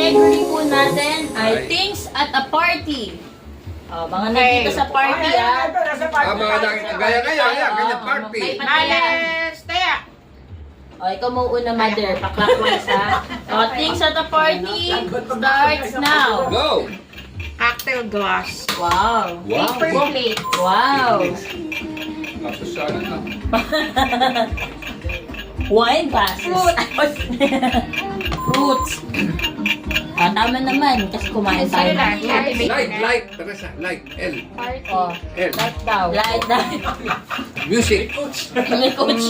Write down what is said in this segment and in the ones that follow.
category po natin ay things at a party. Mga nakikita sa party Mga ganyan party. Alis, taya. Ikaw mo una, mother. Paklakwas ha. Things at a party starts now. Go! Cocktail glass. Wow. Paper plate. Wow. Kapasyalan na. Wine glasses. Fruits. Tama naman kasi kumain tayo. Light, Teresa, light, L. Oh, L. light daw. Light daw. Music. May coach.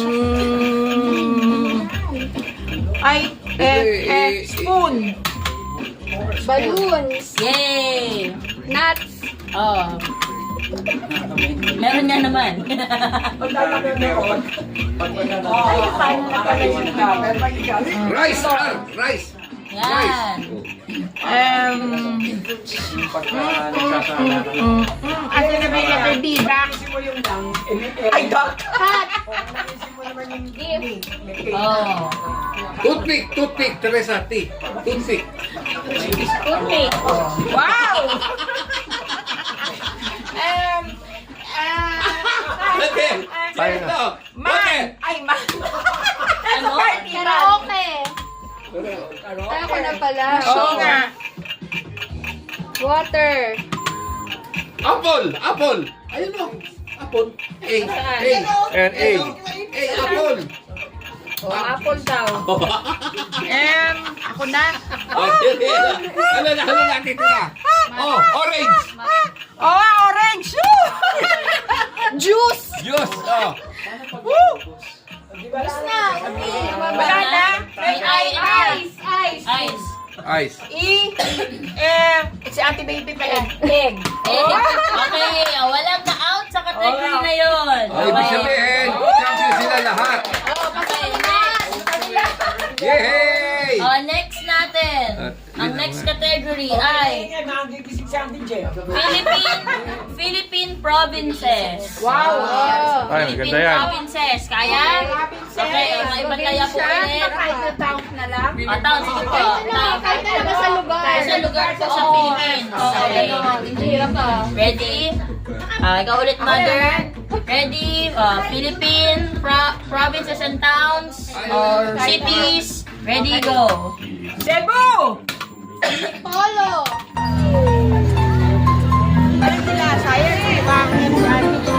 Ay, spoon. Balloons. Yay! Nuts. Oh. Meron nga naman. Rice, rice. Yan. Ano na ba yung letter D? Back. Ay, duck. Hat. Oh. Toothpick, Teresa, T. Toothpick. Toothpick. Wow! Okay. Ito. Man! Ay, man! Ano? Karaoke. Ay, ako na pala. Oo nga. Water. Apple. Ayun mo. Apple. A. Apple. Apple daw. Ako na. Ano na, dito na. Oh, orange. Orange! Juice! Juice. Oh. Wala na. May Ice. ice. Ice. Si Auntie Baby pala. Egg. Okay, walang na-out sa category na yun. Oh, ibig sabihin, champion sila lahat. Okay, next. Yay! Next natin. Ang next category ay Philippine provinces. Wow. Ay, Philippine maganda yan. provinces. Kaya? Okay, may iba kaya po ulit. Kahit na town na lang. Town, sige po. Town. Kahit na lang sa lugar. Sa lugar po sa Philippines. Okay. Hirap ah. Ready? Ikaw ulit, mother. Ready? Philippine provinces and towns or cities. Ready, go. Cebu! Polo. Ano sila? Sayang eh. Bakit?